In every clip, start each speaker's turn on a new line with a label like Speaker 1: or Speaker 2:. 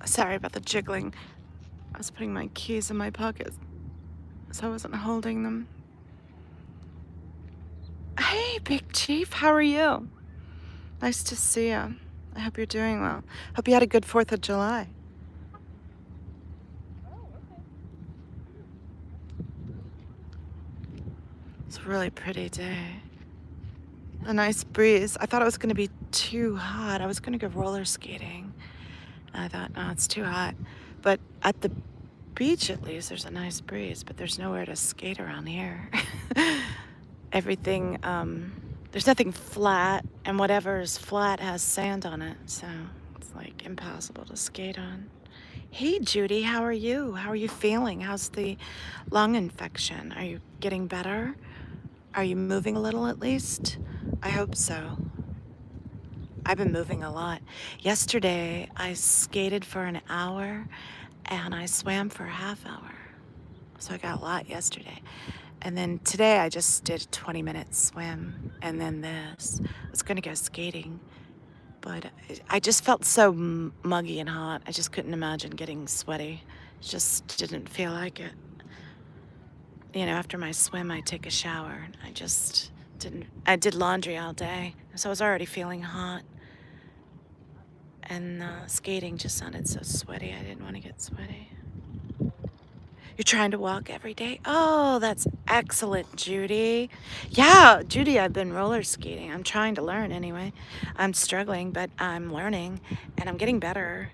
Speaker 1: Sorry about the jiggling. I was putting my keys in my pocket, so I wasn't holding them. Hey, Big Chief, how are you? Nice to see you. I hope you're doing well. Hope you had a good 4th of July. It's a really pretty day. A nice breeze. I thought it was going to be too hot. I was going to go roller skating. And I thought, no, it's too hot. But at the beach, at least, there's a nice breeze, but there's nowhere to skate around here. Everything, there's nothing flat, and whatever is flat has sand on it, so it's like impossible to skate on. Hey, Judy, how are you? How are you feeling? How's the lung infection? Are you getting better? Are you moving a little at least? I hope so. I've been moving a lot. Yesterday, I skated for an hour and I swam for a half hour. So I got a lot yesterday. And then today I just did a 20-minute swim and then this. I was gonna go skating, but I just felt so muggy and hot. I just couldn't imagine getting sweaty. Just didn't feel like it. You know, after my swim, I take a shower. And I just didn't. I did laundry all day, so I was already feeling hot. And skating just sounded so sweaty. I didn't want to get sweaty. You're trying to walk every day? Oh, that's excellent, Judy. Yeah, Judy, I've been roller skating. I'm trying to learn anyway. I'm struggling, but I'm learning and I'm getting better.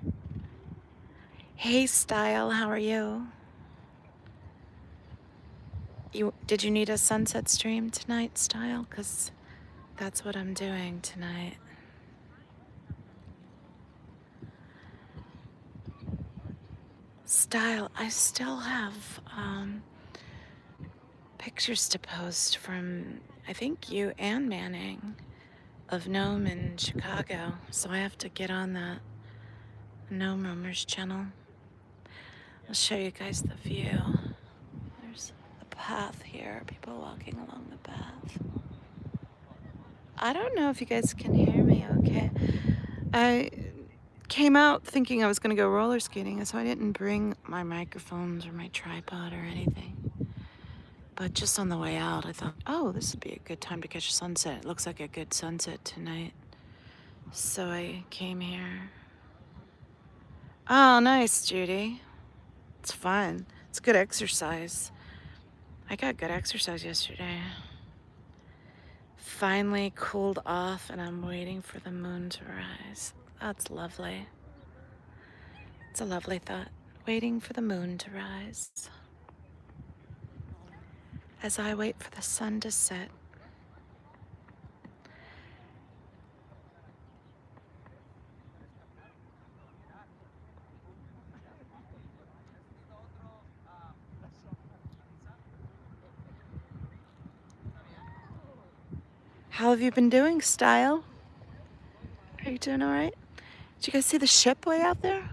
Speaker 1: Hey, Style, how are you? Did you need a sunset stream tonight, Style? Because that's what I'm doing tonight. Style, I still have pictures to post from, I think, you and Manning of Gnome in Chicago, so I have to get on that Gnome Rumors channel. I'll show you guys the view. There's the path here, people walking along the path. I don't know if you guys can hear me okay. I came out thinking I was going to go roller skating, so I didn't bring my microphones or my tripod or anything. But just on the way out, I thought, oh, this would be a good time to catch a sunset. It looks like a good sunset tonight. So I came here. Oh, nice, Judy. It's fun. It's good exercise. I got good exercise yesterday. Finally cooled off and I'm waiting for the moon to rise. That's lovely. It's a lovely thought. Waiting for the moon to rise. As I wait for the sun to set. How have you been doing, Style? Are you doing all right? Did you guys see the ship way out there?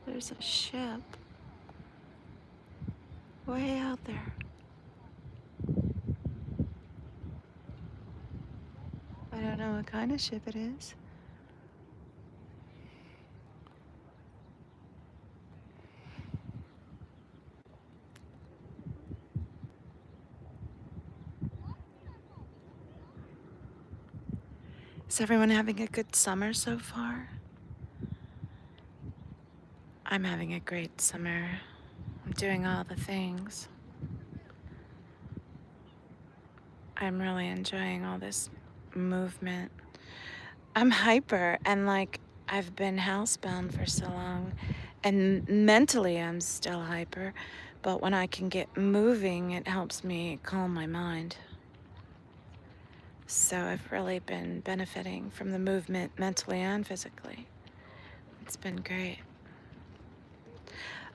Speaker 1: There's a ship way out there. I don't know what kind of ship it is. Is everyone having a good summer so far? I'm having a great summer. I'm doing all the things. I'm really enjoying all this movement. I'm hyper and like I've been housebound for so long and mentally I'm still hyper, but when I can get moving, it helps me calm my mind. So I've really been benefiting from the movement mentally and physically. It's been great.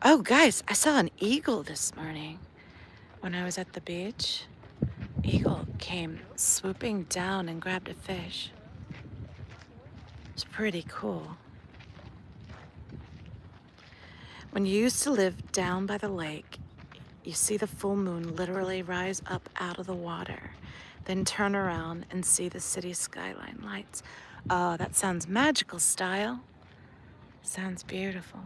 Speaker 1: Oh, guys, I saw an eagle this morning when I was at the beach. Eagle came swooping down and grabbed a fish. It's pretty cool. When you used to live down by the lake, you see the full moon literally rise up out of the water, then turn around and see the city skyline lights. Oh, that sounds magical, Style. Sounds beautiful.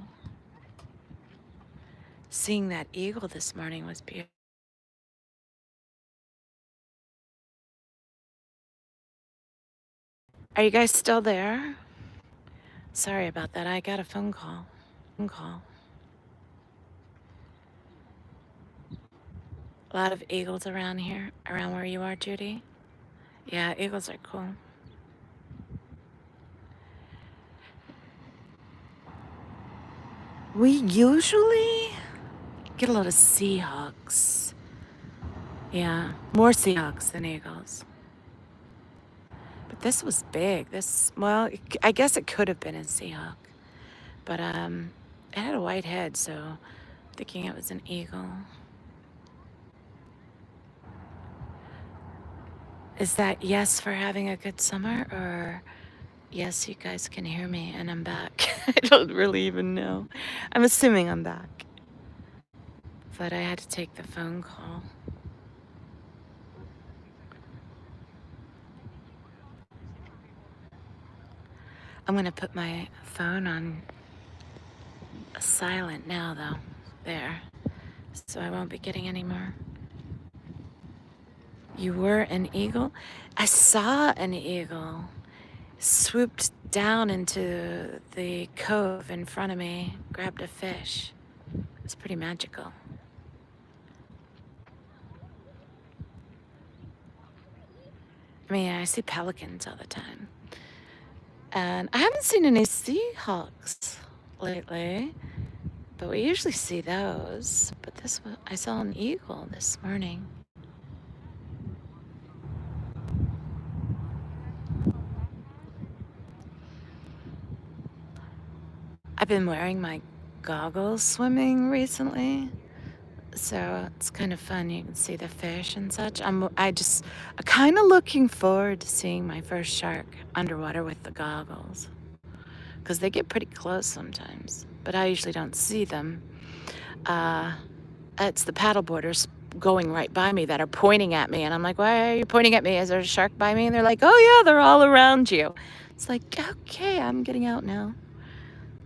Speaker 1: Seeing that eagle this morning was beautiful. Are you guys still there? Sorry about that. I got a phone call. A lot of eagles around here, around where you are, Judy. Yeah, eagles are cool. We usually get a lot of seahawks. Yeah, more seahawks than eagles. But this was big. I guess it could have been a seahawk, but it had a white head, so I'm thinking it was an eagle. Is that yes for having a good summer, or yes, you guys can hear me and I'm back? I don't really even know. I'm assuming I'm back, but I had to take the phone call. I'm gonna put my phone on silent now, though. There. So I won't be getting any more. You were an eagle? I saw an eagle swooped down into the cove in front of me, grabbed a fish. It was pretty magical. I mean, I see pelicans all the time. And I haven't seen any Seahawks lately, but we usually see those. But I saw an eagle this morning. I've been wearing my goggles swimming recently, so it's kind of fun. You can see the fish and such. I'm kind of looking forward to seeing my first shark underwater with the goggles, because they get pretty close sometimes, but I usually don't see them. Uh, it's the paddleboarders going right by me that are pointing at me, and I'm like, why are you pointing at me? Is there a shark by me? And they're like, oh yeah, they're all around you. It's like, okay, I'm getting out now.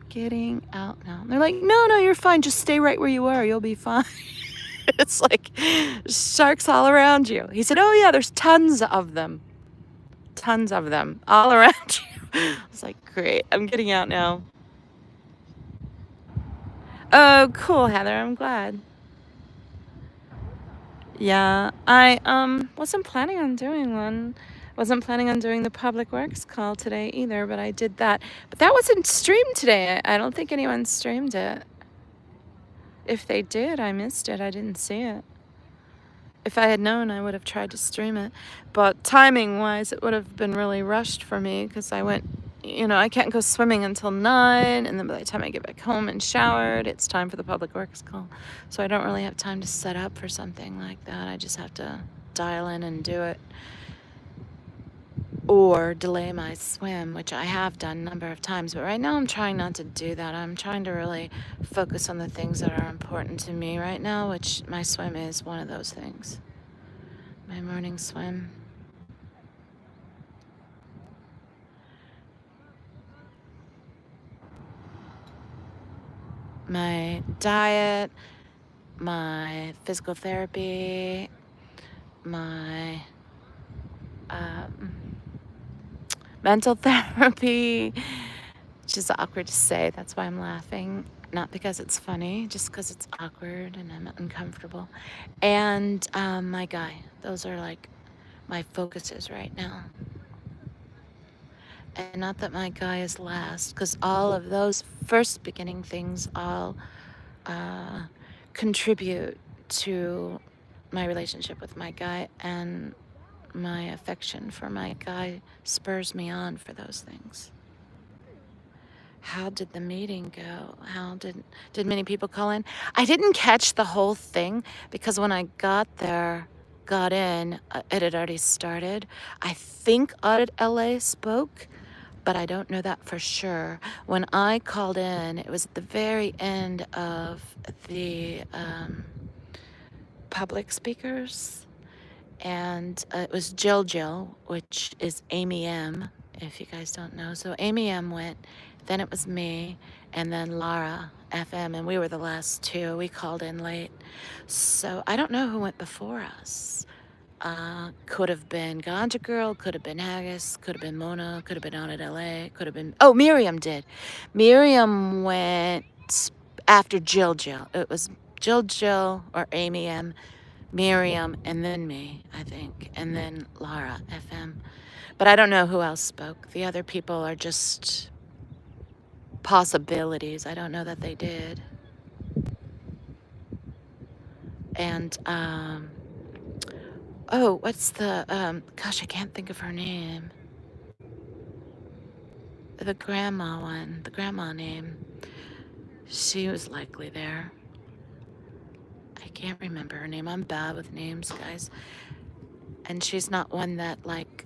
Speaker 1: Getting out now. And they're like, no, no, you're fine. Just stay right where you are. You'll be fine. It's like sharks all around you. He said, oh yeah, there's tons of them. Tons of them all around you. I was like, great. I'm getting out now. Oh, cool, Heather. I'm glad. Yeah, I wasn't planning on doing one. Wasn't planning on doing the public works call today either, but I did that. But that wasn't streamed today. I don't think anyone streamed it. If they did, I missed it. I didn't see it. If I had known, I would have tried to stream it. But timing wise, it would have been really rushed for me because I can't go swimming until 9. And then by the time I get back home and showered, it's time for the public works call. So I don't really have time to set up for something like that. I just have to dial in and do it. Or delay my swim, which I have done a number of times. But right now, I'm trying not to do that. I'm trying to really focus on the things that are important to me right now, which my swim is one of those things. My morning swim. My diet, my physical therapy, my mental therapy, which is awkward to say. That's why I'm laughing. Not because it's funny, just because it's awkward and I'm uncomfortable. And my guy. Those are like my focuses right now. And not that my guy is last, because all of those first beginning things all contribute to my relationship with my guy, and my affection for my guy spurs me on for those things. How did the meeting go? Did many people call in? I didn't catch the whole thing because when I got in, it had already started. I think Audit LA spoke, but I don't know that for sure. When I called in, it was at the very end of the public speakers, and it was Jill, which is Amy M. if you guys don't know. So Amy M went, then it was me, and then Lara FM, and we were the last two. We called in late. So I don't know who went before us. Could have been Ganja Girl, could have been Haggis, could have been Mona, could have been out at LA, could have been. Oh, Miriam did. Miriam went after Jill Jill. It was Jill Jill or Amy M, Miriam, and then me, I think, and then Lara FM. But I don't know who else spoke. The other people are just possibilities. I don't know that they did. And, oh, what's the, gosh, I can't think of her name. The grandma one, the grandma name. She was likely there. I can't remember her name. I'm bad with names, guys. And she's not one that, like,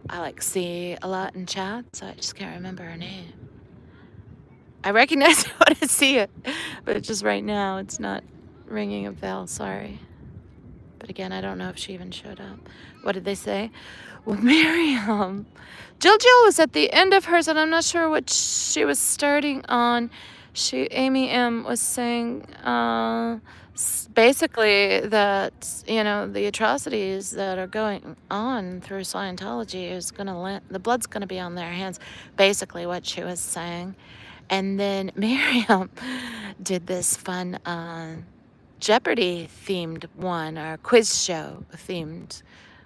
Speaker 1: I, like, see a lot in chat, so I just can't remember her name. I recognize it when I see it, but just right now, it's not ringing a bell, sorry. But again, I don't know if she even showed up. What did they say? Well, Miriam. Jill was at the end of hers, and I'm not sure what she was starting on. Amy M was saying basically that, you know, the atrocities that are going on through Scientology is going to the blood's going to be on their hands. Basically, what she was saying. And then Miriam did this fun Jeopardy themed one, or quiz show themed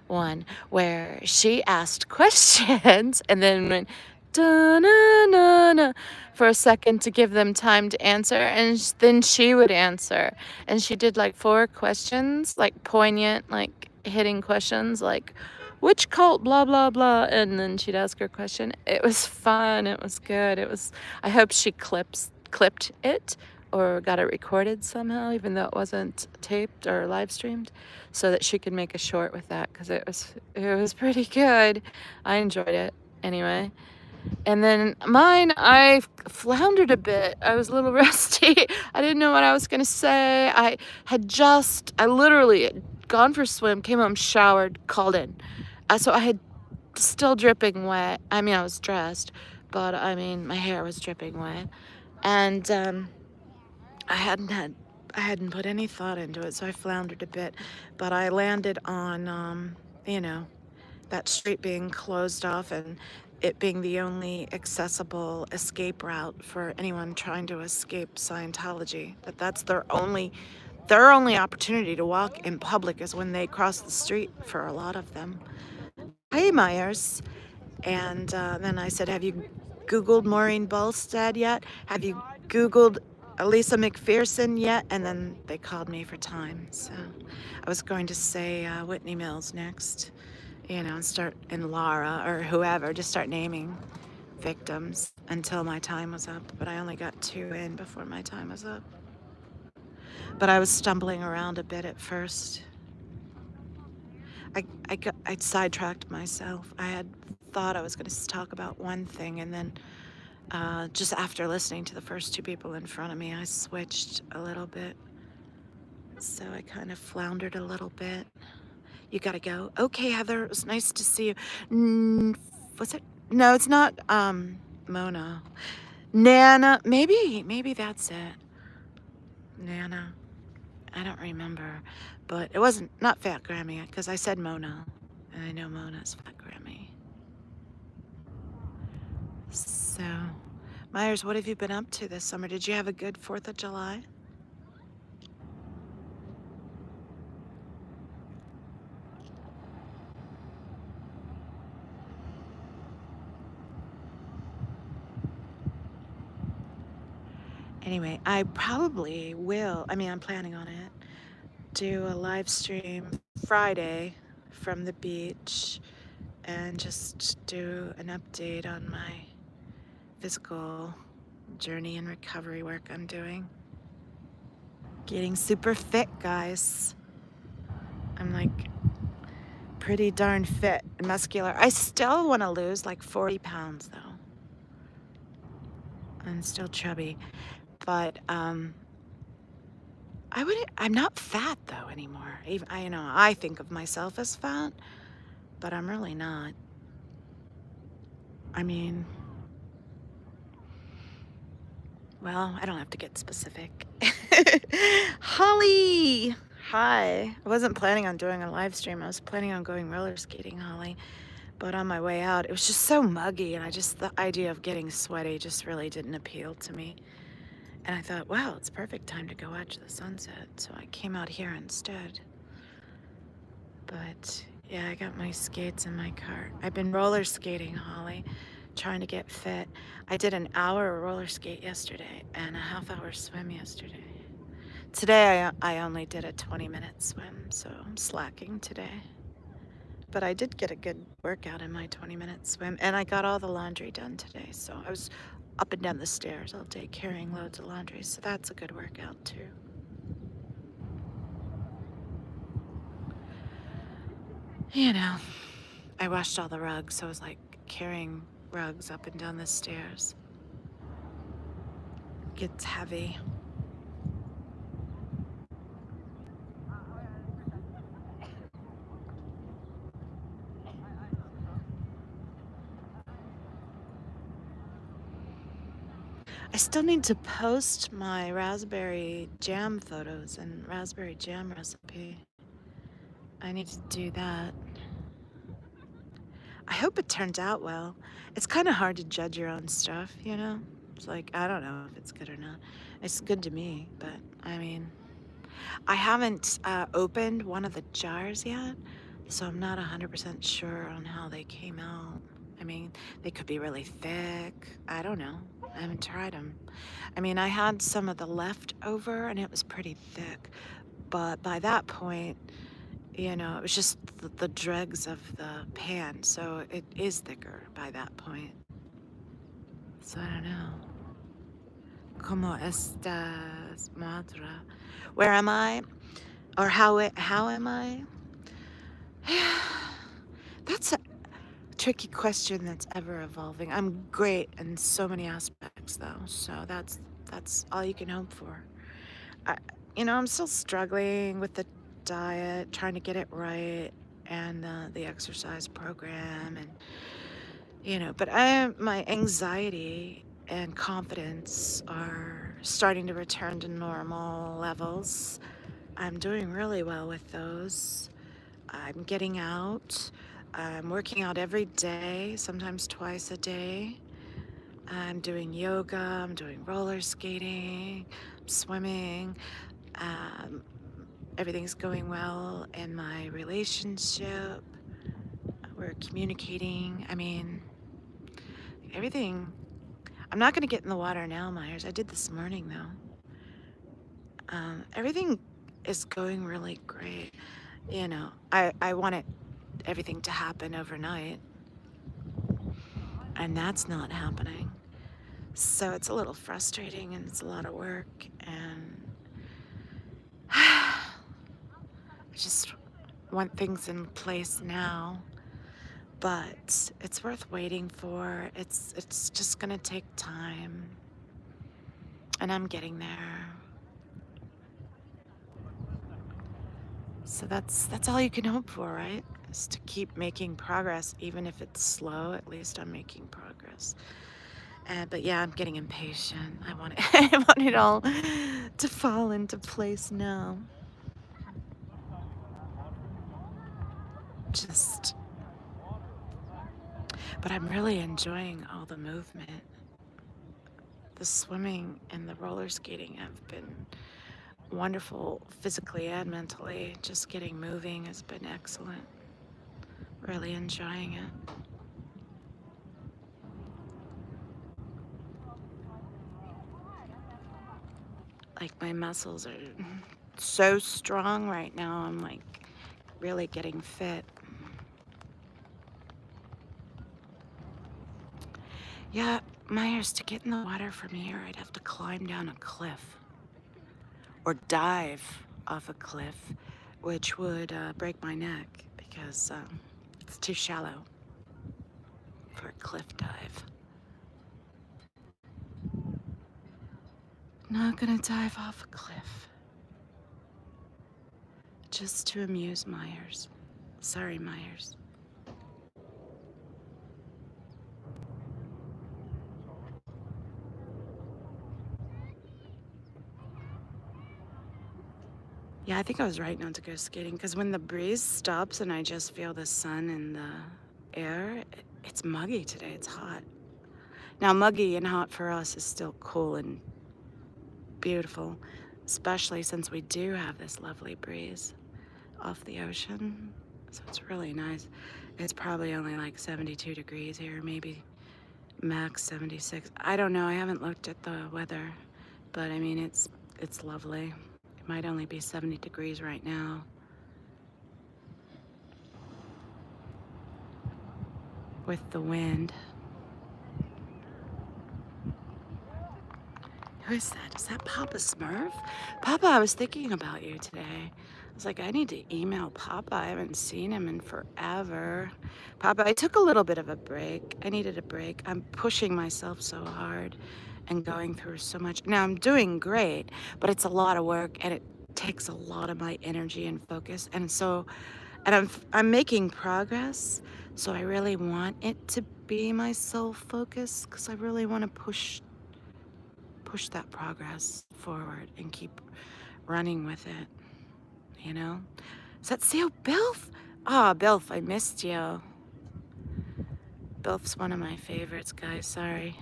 Speaker 1: one, where she asked questions and then went da-na-na-na for a second to give them time to answer, and then she would answer. And she did like 4 questions, like poignant, like hitting questions, like which cult, blah blah blah, and then she'd ask her question. It was fun. It was good. It was. I hope she clipped it or got it recorded somehow, even though it wasn't taped or live streamed, so that she could make a short with that, because it was pretty good. I enjoyed it anyway. And then mine, I floundered a bit. I was a little rusty. I didn't know what I was gonna say. I literally had gone for a swim, came home, showered, called in. So I had still dripping wet. I mean, I was dressed, but I mean, my hair was dripping wet. And I hadn't put any thought into it, so I floundered a bit. But I landed on, you know, that street being closed off and it being the only accessible escape route for anyone trying to escape Scientology. That's their only opportunity to walk in public is when they cross the street for a lot of them. Hey, Myers. And then I said, have you Googled Maureen Bolstad yet? Have you Googled Elisa McPherson yet? And then they called me for time. So I was going to say Whitney Mills next, you know, and start in Lara or whoever, just start naming victims until my time was up. But I only got 2 in before my time was up. But I was stumbling around a bit at first. I sidetracked myself. I had thought I was going to talk about one thing, and then just after listening to the first 2 people in front of me, I switched a little bit. So I kind of floundered a little bit. You gotta go. Okay, Heather, it was nice to see you. What's it? No, it's not Mona. Nana, maybe that's it. Nana. I don't remember, but it wasn't, not Fat Grammy, because I said Mona, and I know Mona's Fat Grammy. So, Myers, what have you been up to this summer? Did you have a good 4th of July? Anyway, I probably will, I mean, I'm planning on it, do a live stream Friday from the beach and just do an update on my physical journey and recovery work I'm doing. Getting super fit, guys. I'm like pretty darn fit and muscular. I still want to lose like 40 pounds though. I'm still chubby, but I'm not fat though anymore. Even I think of myself as fat, but I'm really not. I mean, well, I don't have to get specific. Holly! Hi. I wasn't planning on doing a live stream. I was planning on going roller skating, Holly. But on my way out, it was just so muggy, and the idea of getting sweaty just really didn't appeal to me. And I thought, wow, it's perfect time to go watch the sunset. So I came out here instead. But yeah, I got my skates in my cart. I've been roller skating, Holly, trying to get fit. I did an hour roller skate yesterday and a half-hour swim yesterday. Today, I only did a 20-minute swim, so I'm slacking today. But I did get a good workout in my 20-minute swim, and I got all the laundry done today. So I was up and down the stairs all day carrying loads of laundry, so that's a good workout too. You know, I washed all the rugs, so it was like carrying rugs up and down the stairs. Gets heavy. I still need to post my raspberry jam photos and raspberry jam recipe. I need to do that. I hope it turns out well. It's kind of hard to judge your own stuff, you know? It's like, I don't know if it's good or not. It's good to me, but I mean, I haven't opened one of the jars yet, so I'm not 100% sure on how they came out. I mean, they could be really thick. I don't know. I haven't tried them. I mean, I had some of the leftover and it was pretty thick, but by that point, you know, it was just the dregs of the pan, so it is thicker by that point. So I don't know. ¿Cómo estás, Madra? Where am I? Or how am I? That's a tricky question that's ever evolving. I'm great in so many aspects, though, so that's all you can hope for. I, you know, I'm still struggling with the diet, trying to get it right, and the exercise program, and you know, but my anxiety and confidence are starting to return to normal levels. I'm doing really well with those. I'm getting out. I'm working out every day, sometimes twice a day. I'm doing yoga, I'm doing roller skating, swimming. Um, Everything's going well in my relationship. We're communicating. I mean, everything. I'm not going to get in the water now, Myers. I did this morning, though. Everything is going really great. You know, I wanted everything to happen overnight, and that's not happening. So it's a little frustrating and it's a lot of work, and I just want things in place now, but it's worth waiting for. It's just gonna take time, and I'm getting there. So that's all you can hope for, right? Is to keep making progress, even if it's slow. At least I'm making progress. But yeah, I'm getting impatient. I want it, I want it all to fall into place now. Just, but I'm really enjoying all the movement. The swimming and the roller skating have been wonderful physically and mentally. Just getting moving has been excellent. Really enjoying it. Like my muscles are so strong right now. I'm like really getting fit. Yeah, Myers, to get in the water from here, I'd have to climb down a cliff or dive off a cliff, which would break my neck because it's too shallow for a cliff dive. Not gonna dive off a cliff. Just to amuse Myers. Sorry, Myers. Yeah, I think I was right not to go skating because when the breeze stops and I just feel the sun in the air, it's muggy today. It's hot. Now, muggy and hot for us is still cool and beautiful, especially since we do have this lovely breeze off the ocean. So it's really nice. It's probably only like 72 degrees here, maybe max 76. I don't know. I haven't looked at the weather, but I mean, it's lovely. It might only be 70 degrees right now. With the wind. Who is that? Is that Papa Smurf? Papa, I was thinking about you today. I was like, I need to email Papa. I haven't seen him in forever. Papa, I took a little bit of a break. I needed a break. I'm pushing myself so hard and going through so much. Now, I'm doing great, but it's a lot of work and it takes a lot of my energy and focus. And I'm making progress. So I really want it to be my sole focus because I really want to push that progress forward and keep running with it, you know? Is that Seal Bilf? Ah, Bilf, I missed you. Bilf's one of my favorites, guys. Sorry.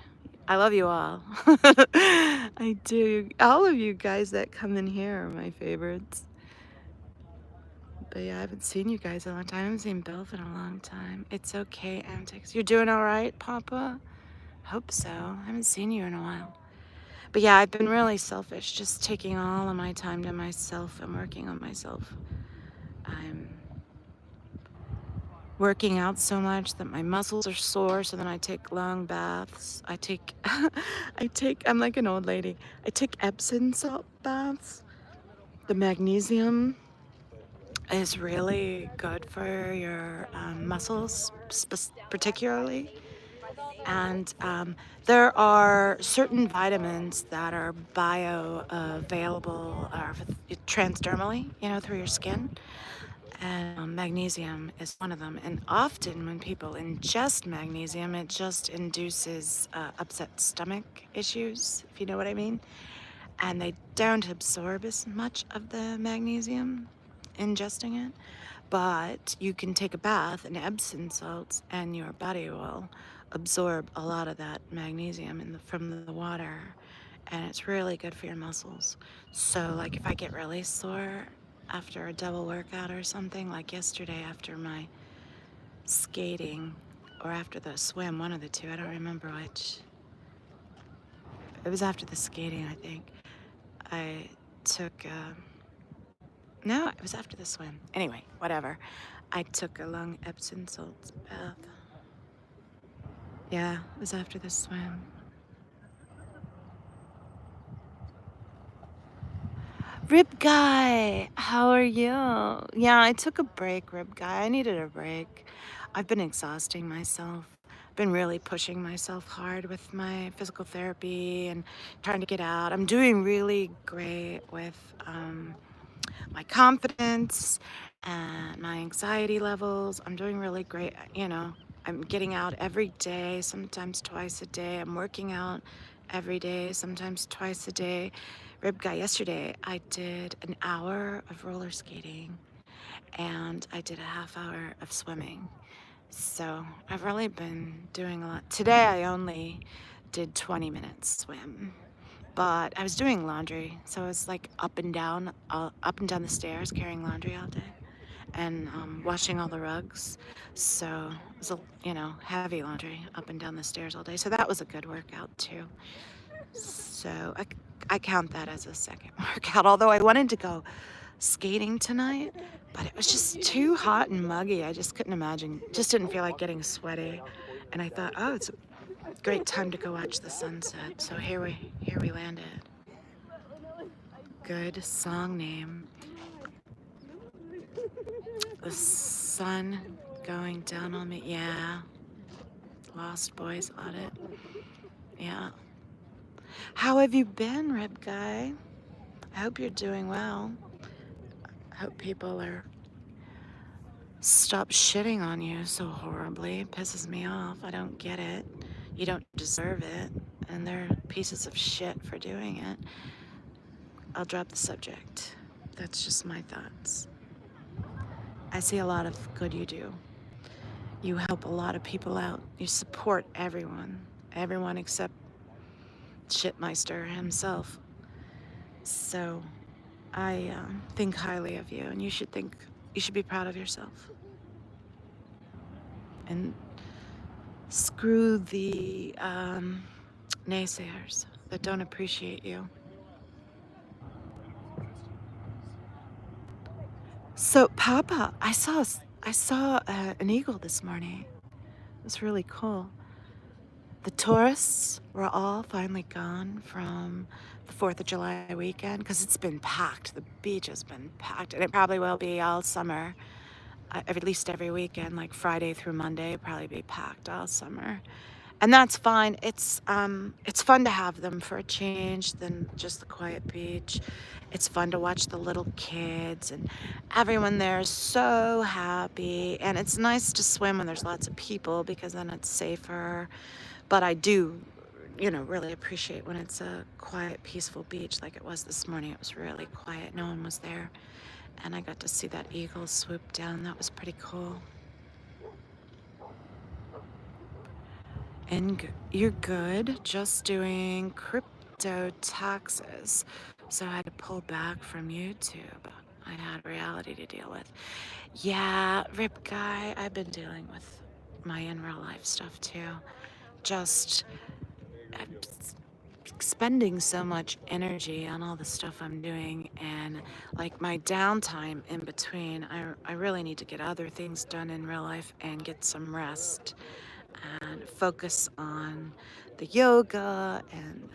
Speaker 1: I love you all. I do. All of you guys that come in here are my favorites. But yeah, I haven't seen you guys in a long time. I haven't seen Bilf in a long time. It's okay, Antics. You're doing all right, Papa? Hope so. I haven't seen you in a while. But yeah, I've been really selfish, just taking all of my time to myself and working on myself. I'm working out so much that my muscles are sore, so then I take long baths. I'm like an old lady. I take Epsom salt baths. The magnesium is really good for your muscles, particularly. And there are certain vitamins that are bioavailable transdermally, through your skin. And magnesium is one of them. And often when people ingest magnesium, it just induces upset stomach issues, if you know what I mean. And they don't absorb as much of the magnesium ingesting it. But you can take a bath in Epsom salts and your body will absorb a lot of that magnesium from the water. And it's really good for your muscles. So like if I get really sore after a double workout or something, like yesterday after my skating or after the swim, one of the two, I don't remember which. It was after the skating, I think. I took, no, it was after the swim. Anyway, whatever. I took a long Epsom salts bath. Yeah, it was after the swim. Rib Guy, how are you? Yeah, I took a break, Rib Guy. I needed a break. I've been exhausting myself. Been really pushing myself hard with my physical therapy and trying to get out. I'm doing really great with my confidence and my anxiety levels. I'm doing really great. I'm getting out every day, sometimes twice a day. I'm working out every day, sometimes twice a day. Rib Guy, yesterday I did an hour of roller skating and I did a half hour of swimming. So I've really been doing a lot. Today I only did 20 minutes swim, but I was doing laundry, so I was like up and down the stairs carrying laundry all day and washing all the rugs. So it was heavy laundry up and down the stairs all day. So that was a good workout too. So I count that as a second workout, although I wanted to go skating tonight, but it was just too hot and muggy. I just couldn't imagine, just didn't feel like getting sweaty. And I thought, oh, it's a great time to go watch the sunset. So here we landed. Good song name. The sun going down on me. Yeah. Lost Boys Audit. Yeah. How have you been, Rib Guy? I hope you're doing well. I hope people are stop shitting on you so horribly. It pisses me off. I don't get it. You don't deserve it. And they're pieces of shit for doing it. I'll drop the subject. That's just my thoughts. I see a lot of good you do. You help a lot of people out. You support everyone except Shitmeister himself. So I think highly of you, and you should be proud of yourself. And screw the naysayers that don't appreciate you. So, Papa, I saw an eagle this morning. It was really cool. The tourists were all finally gone from the 4th of July weekend because it's been packed. The beach has been packed, and it probably will be all summer. At least every weekend, like Friday through Monday, probably be packed all summer. And that's fine. It's fun to have them for a change than just the quiet beach. It's fun to watch the little kids, and everyone there is so happy. And it's nice to swim when there's lots of people because then it's safer. But I do, really appreciate when it's a quiet, peaceful beach like it was this morning. It was really quiet. No one was there. And I got to see that eagle swoop down. That was pretty cool. And you're good, just doing crypto taxes. So I had to pull back from YouTube. I had reality to deal with. Yeah, Rip Guy, I've been dealing with my in real life stuff too. Just I'm spending so much energy on all the stuff I'm doing, and like my downtime in between, I really need to get other things done in real life and get some rest and focus on the yoga and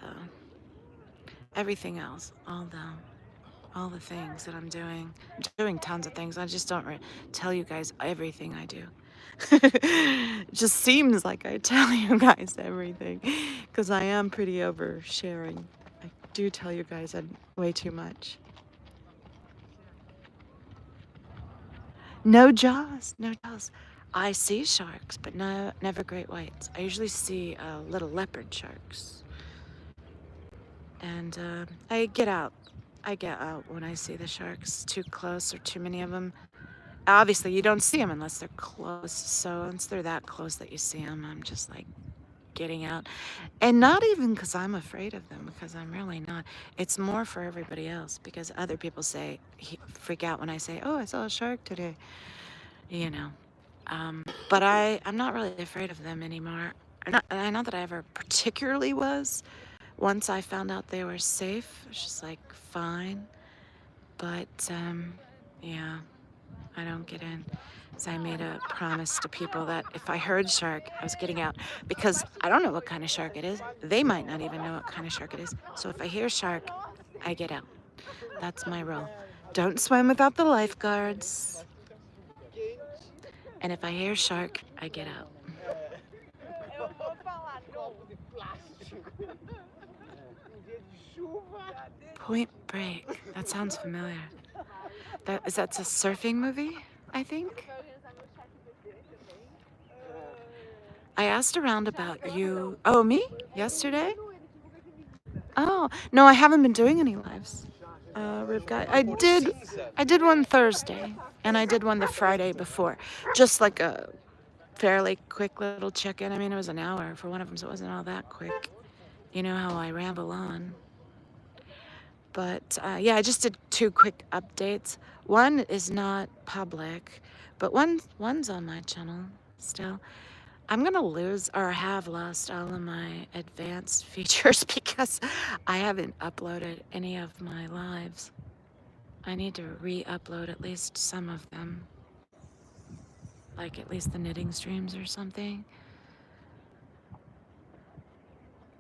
Speaker 1: everything else, all the things that I'm doing. I'm doing tons of things. I just don't tell you guys everything I do. It just seems like I tell you guys everything because I am pretty oversharing. I do tell you guys way too much. No jaws, no jaws. I see sharks, but never great whites. I usually see little leopard sharks. And I get out. I get out when I see the sharks too close or too many of them. Obviously, you don't see them unless they're close. So once they're that close that you see them, I'm just like getting out. And not even because I'm afraid of them, because I'm really not. It's more for everybody else because other people freak out when I say, oh, I saw a shark today, you know. But I'm not really afraid of them anymore. Not that I ever particularly was. Once I found out they were safe, it's just like fine. But yeah, I don't get in. So I made a promise to people that if I heard shark, I was getting out because I don't know what kind of shark it is. They might not even know what kind of shark it is. So if I hear shark, I get out. That's my rule. Don't swim without the lifeguards. And if I hear shark, I get out. Point Break. That sounds familiar. That's a surfing movie, I think? I asked around about you. Oh, me? Yesterday? Oh, no, I haven't been doing any lives. Rib Guy. I did one Thursday, and I did one the Friday before. Just like a fairly quick little check-in. I mean, it was an hour for one of them, so it wasn't all that quick. You know how I ramble on. But yeah, I just did 2 quick updates. One is not public, but one's on my channel still. I'm gonna lose or have lost all of my advanced features because I haven't uploaded any of my lives. I need to re-upload at least some of them, like at least the knitting streams or something.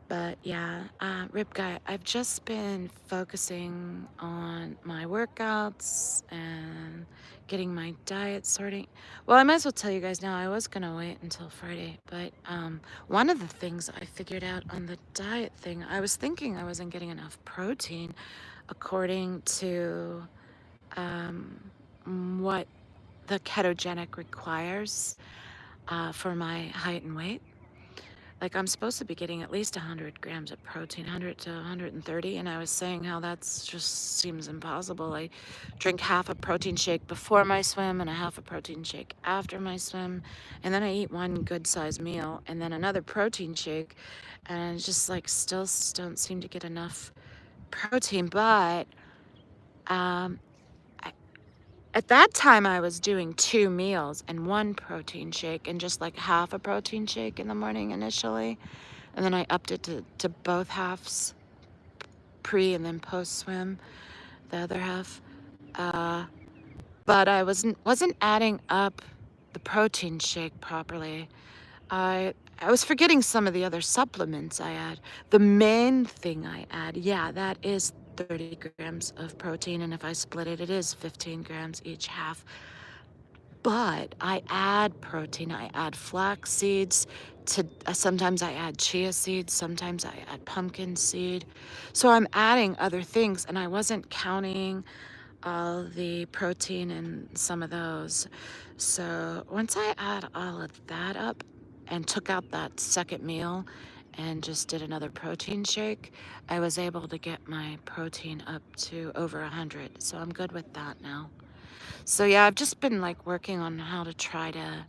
Speaker 1: But yeah, Rip Guy, I've just been focusing on my workouts and getting my diet sorting. Well, I might as well tell you guys now, I was gonna wait until Friday, but one of the things I figured out on the diet thing, I was thinking I wasn't getting enough protein according to what the ketogenic requires for my height and weight. Like I'm supposed to be getting at least 100 grams of protein, 100 to 130, and I was saying how that's just seems impossible. I drink half a protein shake before my swim and a half a protein shake after my swim, and then I eat one good sized meal and then another protein shake, and it's just like still don't seem to get enough protein. But um, at that time, I was doing 2 meals and 1 protein shake and just like half a protein shake in the morning initially. And then I upped it to both halves, pre and then post swim, the other half. Uh, but I wasn't adding up the protein shake properly. I was forgetting some of the other supplements I add. The main thing I add, yeah, that is 30 grams of protein, and if I split it, it is 15 grams each half. But I add protein. I add flax seeds to sometimes I add chia seeds, sometimes I add pumpkin seed. So I'm adding other things, and I wasn't counting all the protein in some of those. So once I add all of that up and took out that second meal and just did another protein shake, I was able to get my protein up to over 100. So I'm good with that now. So yeah, I've just been like working on how to try to.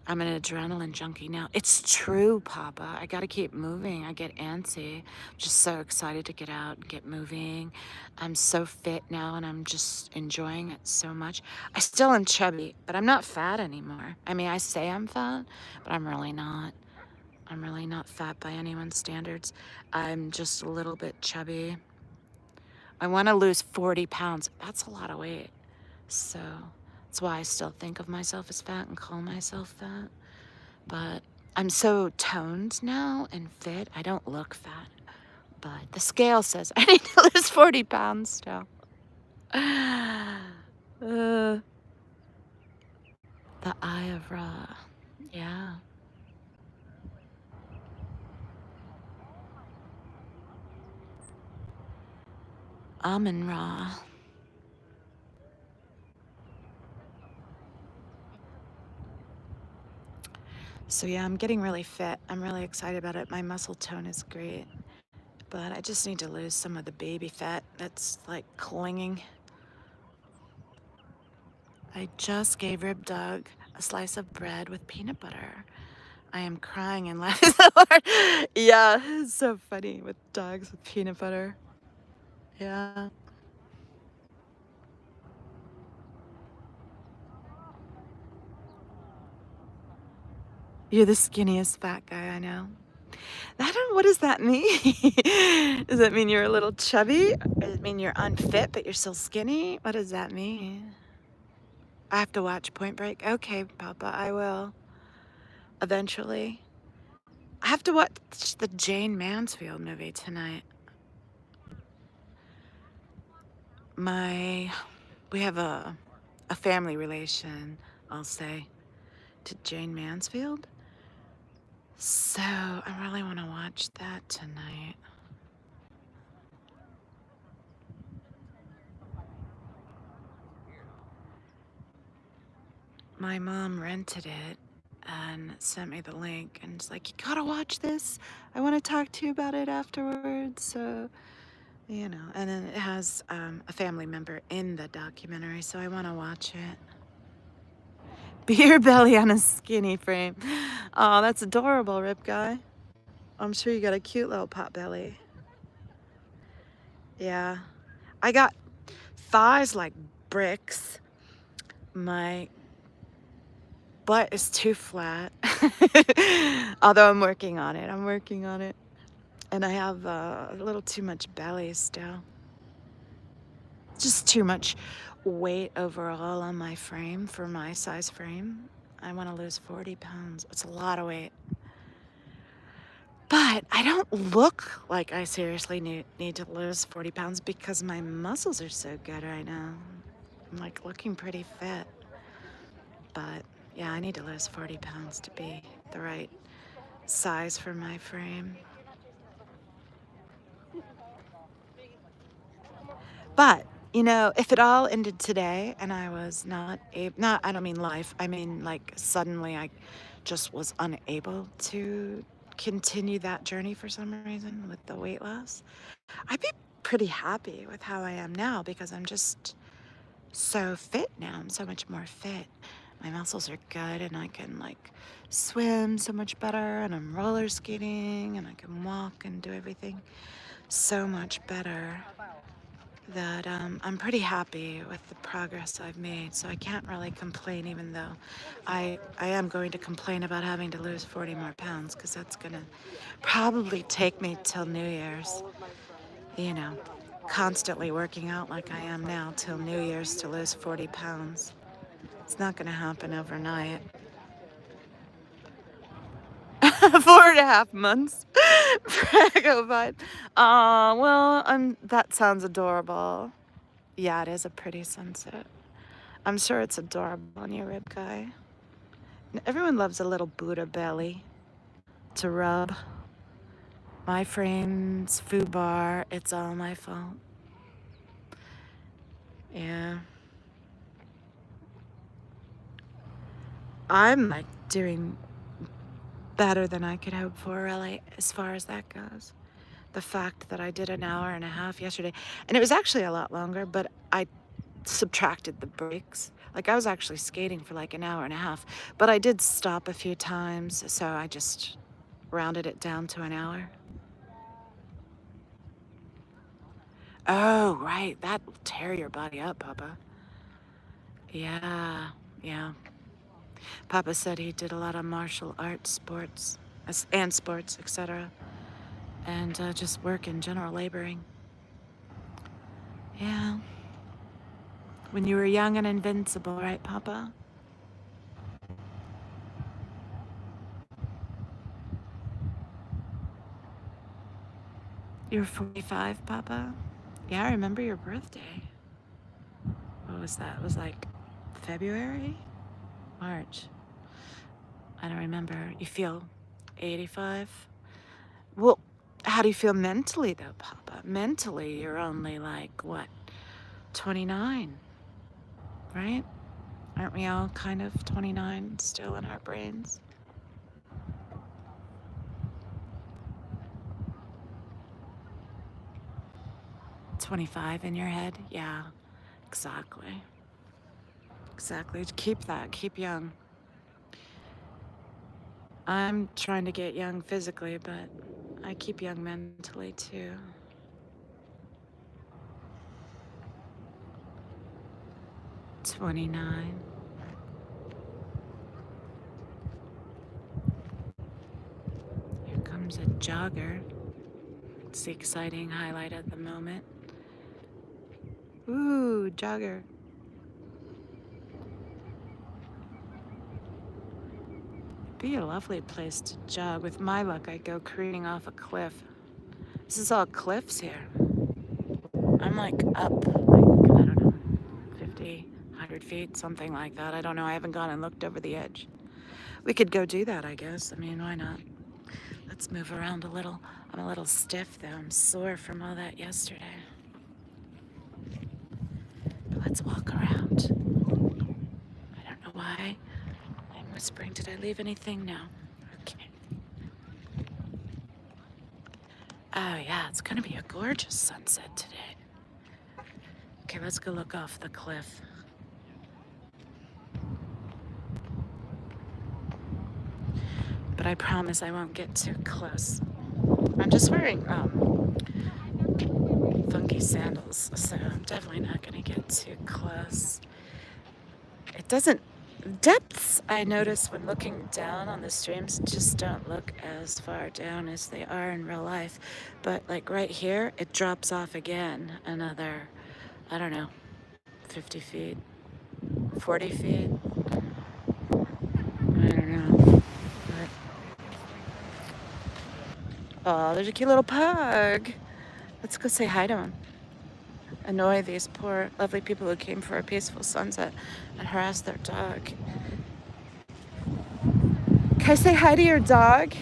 Speaker 1: I'm an adrenaline junkie now. It's true, Papa. I gotta keep moving. I get antsy. I'm just so excited to get out and get moving. I'm so fit now and I'm just enjoying it so much. I still am chubby, but I'm not fat anymore. I mean, I say I'm fat, but I'm really not. I'm really not fat by anyone's standards. I'm just a little bit chubby. I want to lose 40 pounds. That's a lot of weight. So that's why I still think of myself as fat and call myself fat. But I'm so toned now and fit. I don't look fat. But the scale says I need to lose 40 pounds still. The Eye of Ra. Yeah. Amun Ra. So yeah, I'm getting really fit. I'm really excited about it. My muscle tone is great. But I just need to lose some of the baby fat that's like clinging. I just gave Rib Dog a slice of bread with peanut butter. I am crying and laughing so hard. Yeah, it's so funny with dogs with peanut butter. Yeah. You're the skinniest fat guy I know. I don't, what does that mean? Does that mean you're a little chubby? Does it mean you're unfit but you're still skinny? What does that mean? I have to watch Point Break. Okay, Papa, I will. Eventually. I have to watch the Jane Mansfield movie tonight. We have a family relation, I'll say, to Jane Mansfield. So I really want to watch that tonight. My mom rented it and sent me the link and it's like, you gotta watch this. I want to talk to you about it afterwards. So, you know, and then it has a family member in the documentary, so I want to watch it. Beer belly on a skinny frame. Oh, that's adorable, Rip Guy. I'm sure you got a cute little pot belly. Yeah. I got thighs like bricks. My butt is too flat. Although I'm working on it. I'm working on it. And I have a little too much belly still. Just too much weight overall on my frame for my size frame. I want to lose 40 pounds. It's a lot of weight. But I don't look like I seriously need to lose 40 pounds because my muscles are so good right now. I'm like looking pretty fit. But yeah, I need to lose 40 pounds to be the right size for my frame. But, you know, if it all ended today and I was not able, I don't mean life, I mean like suddenly I just was unable to continue that journey for some reason with the weight loss, I'd be pretty happy with how I am now because I'm just so fit now. I'm so much more fit. My muscles are good and I can like swim so much better and I'm roller skating and I can walk and do everything so much better that I'm pretty happy with the progress I've made. So I can't really complain even though I am going to complain about having to lose 40 more pounds because that's going to probably take me till New Year's, you know, constantly working out like I am now till New Year's to lose 40 pounds. It's not going to happen overnight. 4.5 months. Prego vibe. Well, that sounds adorable. Yeah, it is a pretty sunset. I'm sure it's adorable on your rib guy. Everyone loves a little Buddha belly to rub. My friends, foo bar, it's all my fault. Yeah. I'm like doing better than I could hope for, really, as far as that goes. The fact that I did an hour and a half yesterday, and it was actually a lot longer, but I subtracted the breaks. Like I was actually skating for like an hour and a half, but I did stop a few times, so I just rounded it down to an hour. Oh, right, that'll tear your body up, Papa. Yeah, yeah. Papa said he did a lot of martial arts, sports, and sports, etc., and just work in general laboring. Yeah. When you were young and invincible, right, Papa? You were 45, Papa? Yeah, I remember your birthday. What was that? It was like February? March. I don't remember. You feel 85? Well, how do you feel mentally, though, Papa? Mentally, you're only like, what, 29, right? Aren't we all kind of 29 still in our brains? "25 in your head? Yeah, exactly. Exactly. Keep that. Keep young. I'm trying to get young physically, but I keep young mentally too. 29. Here comes a jogger. It's the exciting highlight of the moment. Ooh, jogger. Be a lovely place to jog. With my luck, I go careening off a cliff. This is all cliffs here. I'm like up, like, I don't know, 50, 100 feet, something like that. I don't know. I haven't gone and looked over the edge. We could go do that, I guess. I mean, why not? Let's move around a little. I'm a little stiff, though. I'm sore from all that yesterday. But let's walk around. I don't know why I'm whispering. Did I leave anything? No. Okay. Oh, yeah, it's going to be a gorgeous sunset today. Okay, let's go look off the cliff. But I promise I won't get too close. I'm just wearing funky sandals, so I'm definitely not going to get too close. It doesn't... Depths, I notice when looking down on the streams, just don't look as far down as they are in real life. But like right here, it drops off again another, I don't know, 50 feet, 40 feet. I don't know. But... oh, there's a cute little pug. Let's go say hi to him. Annoy these poor, lovely people who came for a peaceful sunset and harass their dog. Can I say hi to your dog?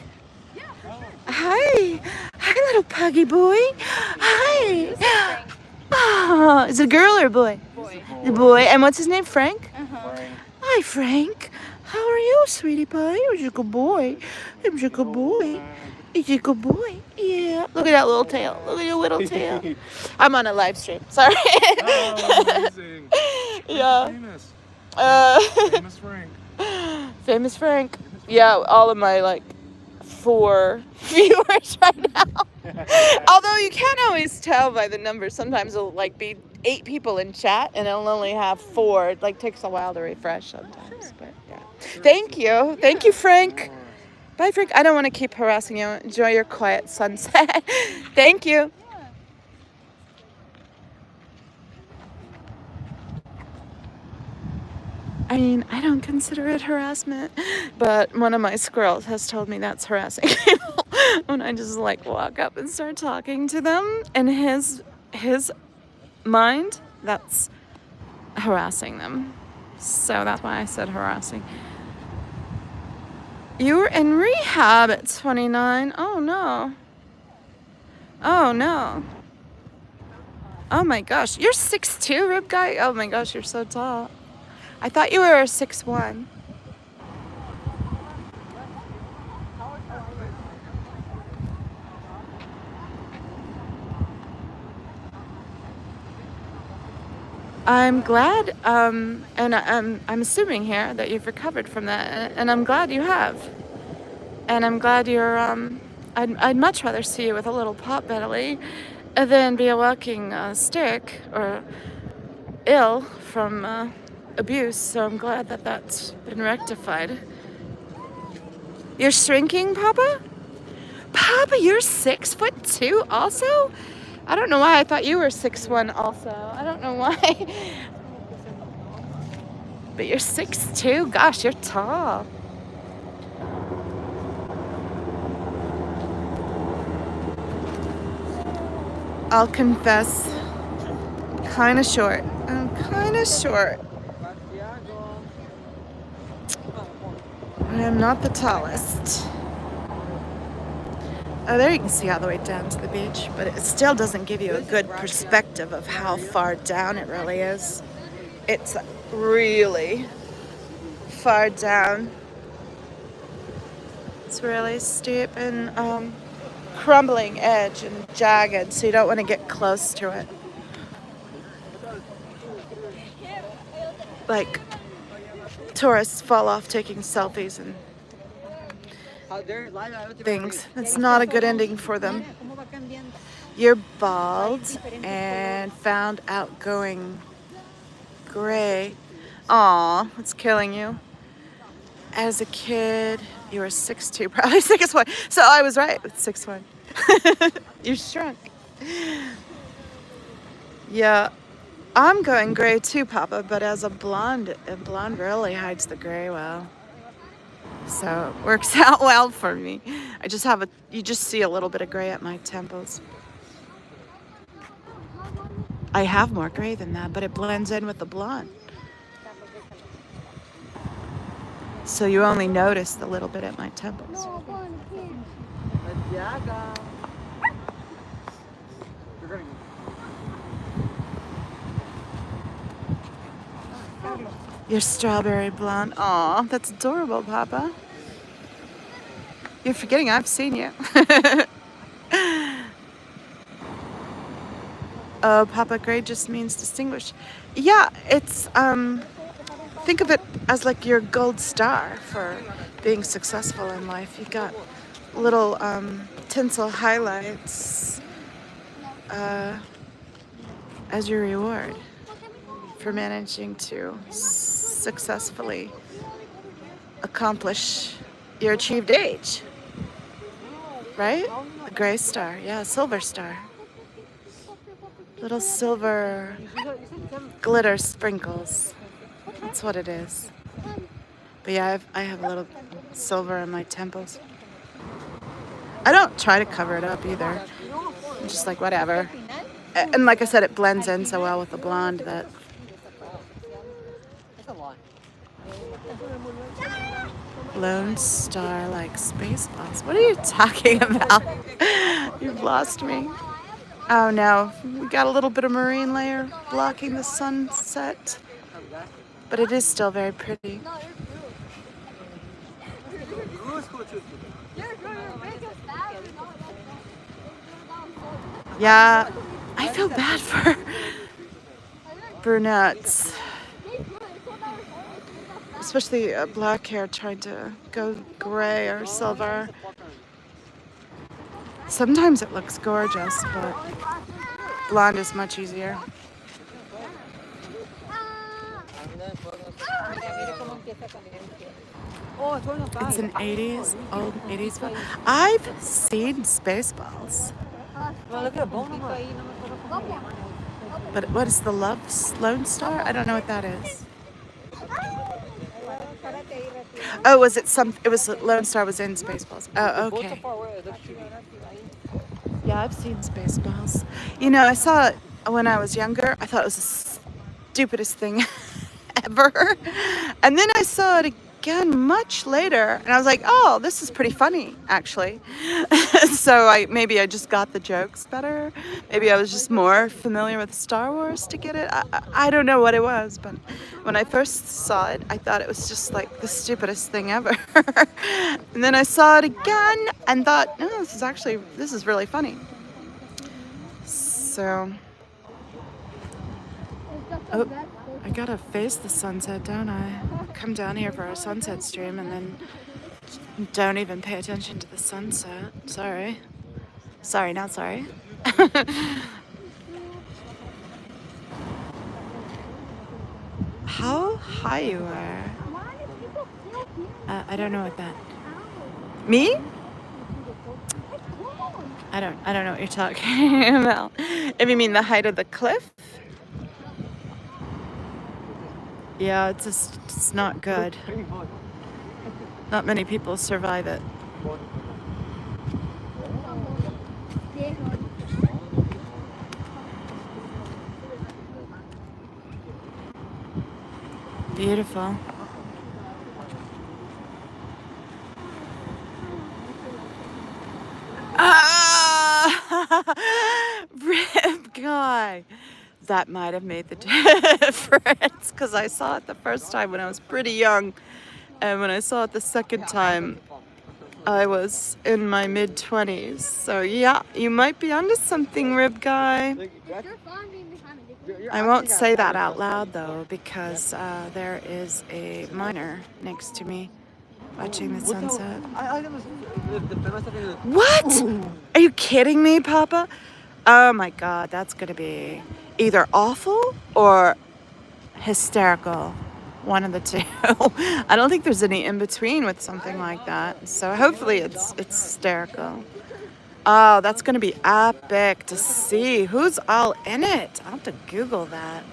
Speaker 1: Yeah, for sure. Hi. Hi, little puggy boy. Hi. Oh, is it a girl or a boy? Boy. The boy. And what's his name? Frank? Uh-huh. Hi, Frank. How are you, sweetie pie? You're a good boy. You're a good boy. You're a good boy. Yeah. Look at that little tail. Look at your little tail. I'm on a live stream. Sorry.
Speaker 2: Oh, amazing.
Speaker 1: Yeah.
Speaker 2: Famous.
Speaker 1: Uh,
Speaker 2: Famous Frank.
Speaker 1: Famous Frank. Yeah, all of my like 4 viewers right now. Although you can't always tell by the numbers. Sometimes it'll like be 8 people in chat and it'll only have 4. It like takes a while to refresh sometimes. But yeah. Thank you. Thank you, Frank. Bye, Frank. I don't want to keep harassing you. Enjoy your quiet sunset. Thank you. I mean, I don't consider it harassment, but one of my squirrels has told me that's harassing people when I just like walk up and start talking to them. In his mind, that's harassing them. So that's why I said harassing. You were in rehab at 29. Oh no. Oh no. Oh my gosh. You're 6'2", Rib Guy? Oh my gosh, you're so tall. I thought you were 6'1". I'm glad, and I'm assuming here that you've recovered from that, and I'm glad you have. And I'm glad you're, I'd much rather see you with a little pot belly than be a walking stick or ill from abuse, so I'm glad that that's been rectified. You're shrinking, Papa? Papa, you're 6'2" also? I don't know why I thought you were 6'1" also. I don't know why. But you're 6'2". Gosh, you're tall. I'll confess, kind of short. I'm kind of short. I am not the tallest. Oh, there you can see all the way down to the beach, but it still doesn't give you a good perspective of how far down it really is. It's really far down. It's really steep and crumbling edge and jagged, so you don't want to get close to it. Like tourists fall off taking selfies and things. It's not a good ending for them. You're bald and found outgoing gray. Aw, it's killing you. As a kid, you were 6'2", probably 6'1". So I was right with 6'1". You shrunk. Yeah, I'm going gray too, Papa, but as a blonde really hides the gray well. So it works out well for me. I just have you just see a little bit of gray at my temples. I have more gray than that, but it blends in with the blonde. So you only notice the little bit at my temples. You're strawberry blonde. Aw, that's adorable, Papa. You're forgetting I've seen you. Oh, Papa, gray just means distinguished. Yeah, it's, think of it as like your gold star for being successful in life. You got little tinsel highlights as your reward for managing to successfully accomplish your achieved age. Right? A gray star. Yeah, silver star. Little silver glitter sprinkles. That's what it is. But yeah, I have a little silver in my temples. I don't try to cover it up either. I'm just like, whatever. And like I said, it blends in so well with the blonde that... Lone Star like Spaceballs. What are you talking about? You've lost me. Oh no, we got a little bit of marine layer blocking the sunset, but it is still very pretty. Yeah, I feel bad for brunettes, especially black hair trying to go gray or silver. Sometimes it looks gorgeous, but blonde is much easier. It's an 80s, old 80s film. I've seen Spaceballs. But what is the Lone Star? I don't know what that is. Oh, was it some? It was Lone Star was in Spaceballs. Oh, okay. Yeah, I've seen Spaceballs. You know, I saw it when I was younger. I thought it was the stupidest thing ever. And then I saw it again much later, and I was like, oh, this is pretty funny, actually. So maybe I just got the jokes better. Maybe I was just more familiar with Star Wars to get it. I don't know what it was, but when I first saw it, I thought it was just like the stupidest thing ever. And then I saw it again and thought, oh, this is really funny. So, oh, I gotta face the sunset, don't I? Come down here for a sunset stream and then don't even pay attention to the sunset. Sorry. Sorry, not sorry. How high you are? I don't know what that. Me? I don't know what you're talking about. If you mean the height of the cliff? Yeah, it's not good. Not many people survive it. Beautiful. Rip guy. That might have made the difference because I saw it the first time when I was pretty young, and when I saw it the second time, I was in my mid-20s. So yeah, you might be onto something, Rib Guy. I won't say that out loud though, because there is a miner next to me watching the sunset. What? Are you kidding me, Papa? Oh my God, that's gonna be either awful or hysterical. One of the two. I don't think there's any in between with something like that. So hopefully it's hysterical. Oh, that's gonna be epic to see who's all in it. I'll have to Google that.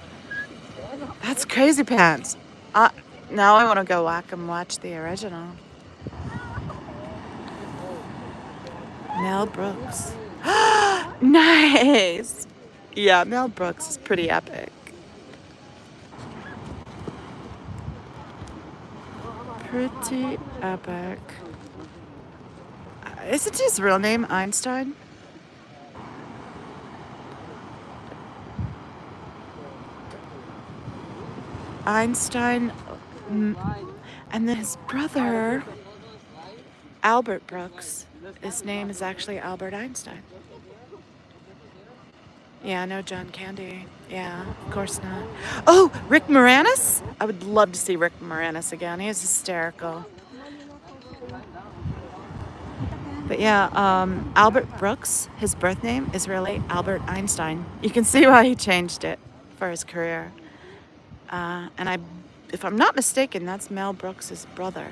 Speaker 1: That's crazy pants. Now I want to go back and watch the original. Mel Brooks. Nice. Yeah, Mel Brooks is pretty epic. Pretty epic. Isn't his real name Einstein? Einstein. And then his brother, Albert Brooks, his name is actually Albert Einstein. Yeah, no John Candy. Yeah, of course not. Oh, Rick Moranis? I would love to see Rick Moranis again. He is hysterical. But yeah, Albert Brooks, his birth name is really Albert Einstein. You can see why he changed it for his career. And if I'm not mistaken, that's Mel Brooks' brother.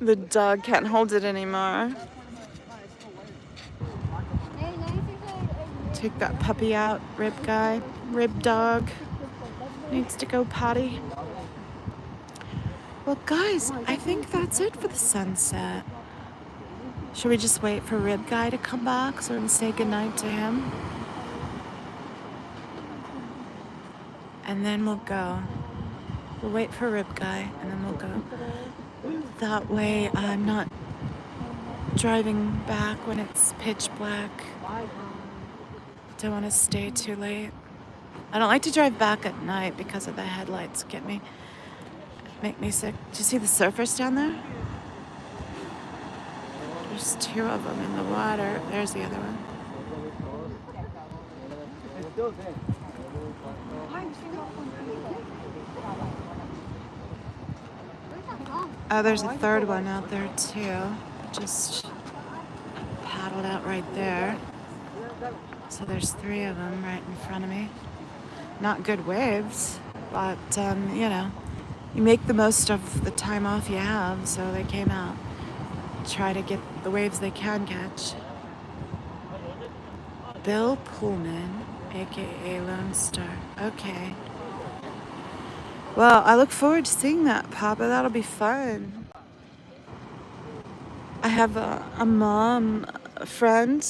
Speaker 1: The dog can't hold it anymore. Take that puppy out, Rib Guy. Rib dog needs to go potty. Well, guys, I think that's it for the sunset. Should we just wait for Rib Guy to come back so we can say goodnight to him? And then we'll go. We'll wait for Rib Guy and then we'll go. That way I'm not driving back when it's pitch black. Don't want to stay too late. I don't like to drive back at night because of the headlights make me sick. Do you see the surfers down there? There's two of them in the water. There's the other one. Oh, there's a third one out there too. Just paddled out right there. So there's three of them right in front of me. Not good waves, but you know, you make the most of the time off you have, so they came out. Try to get the waves they can catch. Bill Pullman, aka Lone Star. Okay. Well, I look forward to seeing that, Papa. That'll be fun. I have a mom friend.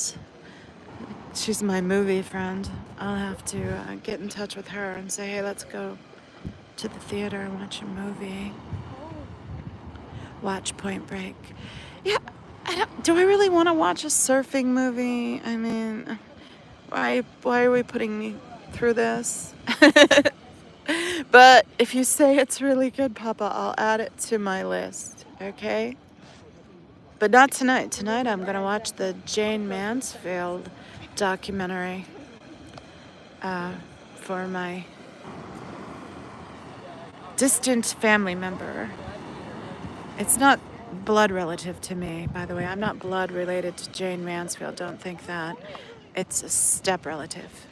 Speaker 1: She's my movie friend. I'll have to get in touch with her and say, hey, let's go to the theater and watch a movie. Watch Point Break. Yeah, do I really want to watch a surfing movie? I mean, why are we putting me through this? But if you say it's really good, Papa, I'll add it to my list, okay? But not tonight. Tonight I'm going to watch the Jane Mansfield documentary for my distant family member. It's not blood relative to me, by the way. I'm not blood related to Jane Mansfield. Don't think that. It's a step relative.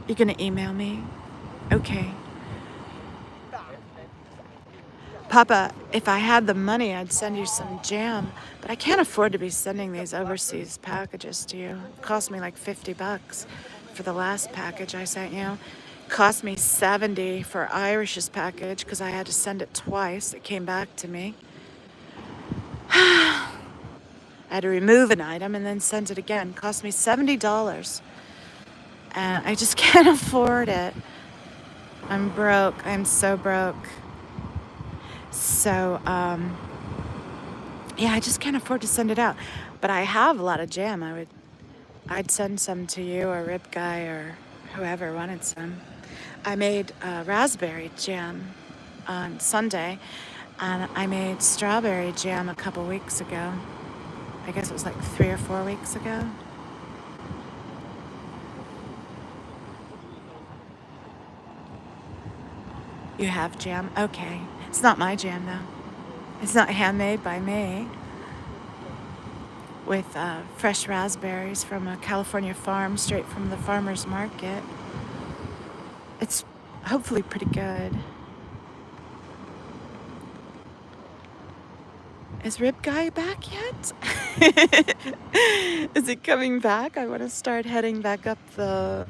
Speaker 1: You're gonna email me? Okay. Papa, if I had the money, I'd send you some jam, but I can't afford to be sending these overseas packages to you. It cost me like $50 for the last package I sent you. It cost me $70 for Irish's package because I had to send it twice. It came back to me. I had to remove an item and then send it again. It cost me $70. And I just can't afford it. I'm broke. I'm so broke. So, yeah, I just can't afford to send it out. But I have a lot of jam. I'd send some to you or Rip Guy or whoever wanted some. I made raspberry jam on Sunday, and I made strawberry jam a couple weeks ago. I guess it was like 3 or 4 weeks ago. You have jam? Okay. It's not my jam, though. It's not handmade by me. With fresh raspberries from a California farm, straight from the farmer's market. It's hopefully pretty good. Is Rip Guy back yet? Is he coming back? I want to start heading back up the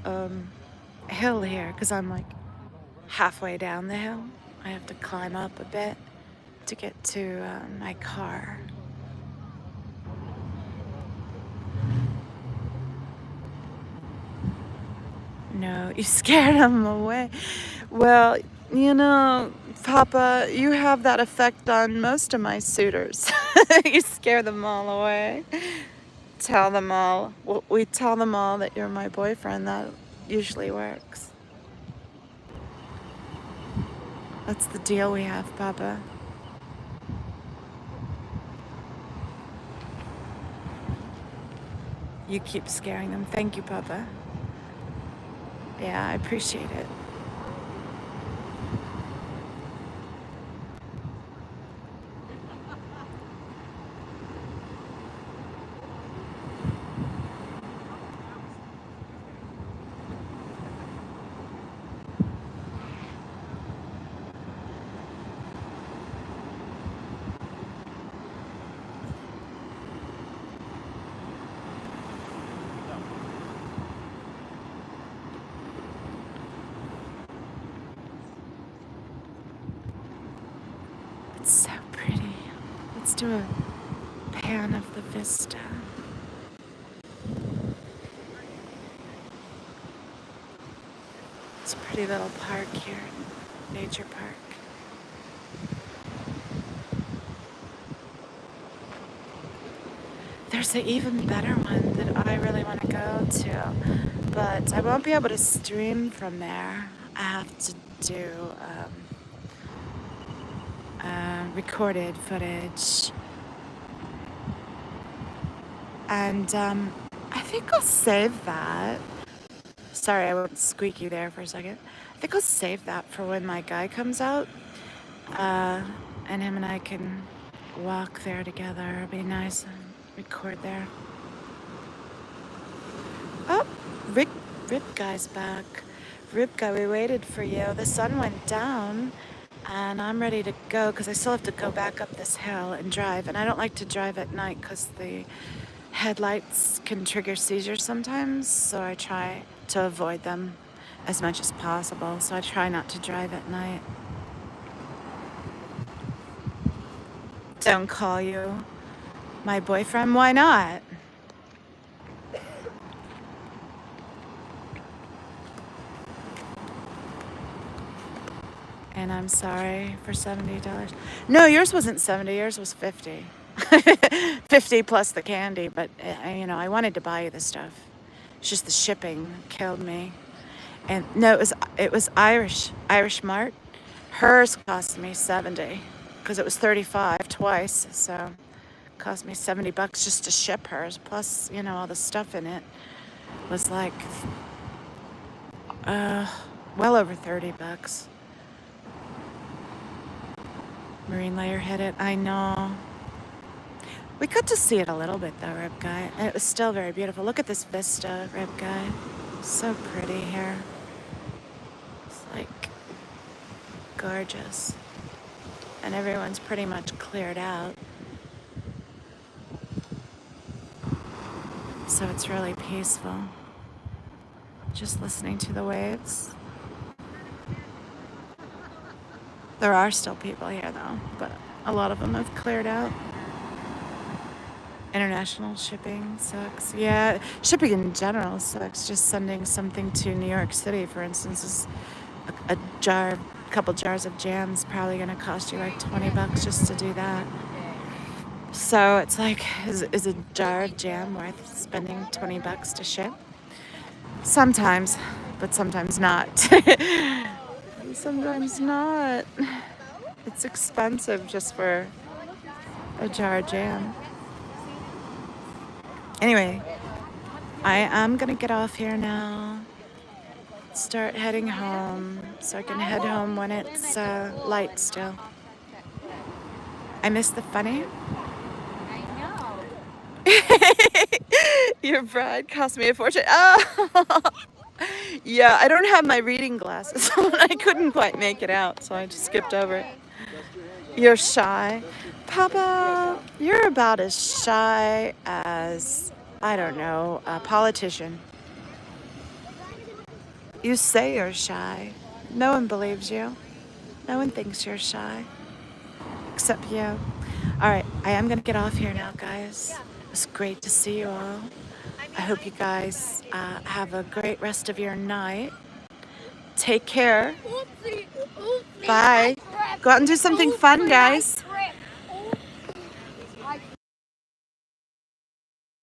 Speaker 1: hill here because I'm like halfway down the hill. I have to climb up a bit to get to my car. No, you scared him away. Well, you know, Papa, you have that effect on most of my suitors. You scare them all away. Tell them all. We tell them all that you're my boyfriend. That usually works. That's the deal we have, Papa. You keep scaring them. Thank you, Papa. Yeah, I appreciate it. It's so pretty. Let's do a pan of the vista. It's a pretty little park here, nature park. There's an even better one that I really want to go to, but I won't be able to stream from there. I have to do recorded footage. And I think I'll save that. Sorry, I went squeaky there for a second. I think I'll save that for when my guy comes out. And him and I can walk there together. It'll be nice and record there. Oh, Rip Guy's back. Rip Guy, we waited for you. The sun went down, and I'm ready to go because I still have to go back up this hill and drive. And I don't like to drive at night because the headlights can trigger seizures sometimes, so I try to avoid them as much as possible. So I try not to drive at night. Don't call you my boyfriend. Why not? And I'm sorry for $70. No, yours wasn't 70. Yours was 50. 50 plus the candy. But you know, I wanted to buy you the stuff. It's just the shipping killed me. And no, it was Irish Mart. Hers cost me 70 because it was 35 twice. So it cost me $70 just to ship hers. Plus, you know, all the stuff in it was like well over $30. Marine layer hit it. I know. We got to see it a little bit though, Rip Guy. And it was still very beautiful. Look at this vista, Rip Guy. So pretty here. It's like gorgeous. And everyone's pretty much cleared out. So it's really peaceful. Just listening to the waves. There are still people here though, but a lot of them have cleared out. International shipping sucks. Yeah, shipping in general sucks. Just sending something to New York City, for instance, is a couple jars of jam is probably gonna cost you like $20 just to do that. So it's like, is a jar of jam worth spending $20 to ship? Sometimes, but sometimes not. Sometimes not. It's expensive just for a jar of jam. Anyway, I am gonna get off here now. Start heading home so I can head home when it's light still. I miss the funny. Your bride cost me a fortune. Oh! Yeah, I don't have my reading glasses on. I couldn't quite make it out, so I just skipped over it. You're shy. Papa, you're about as shy as, I don't know, a politician. You say you're shy. No one believes you. No one thinks you're shy. Except you. All right, I am going to get off here now, guys. It was great to see you all. I hope you guys have a great rest of your night. Take care. Bye. Go out and do something fun, guys.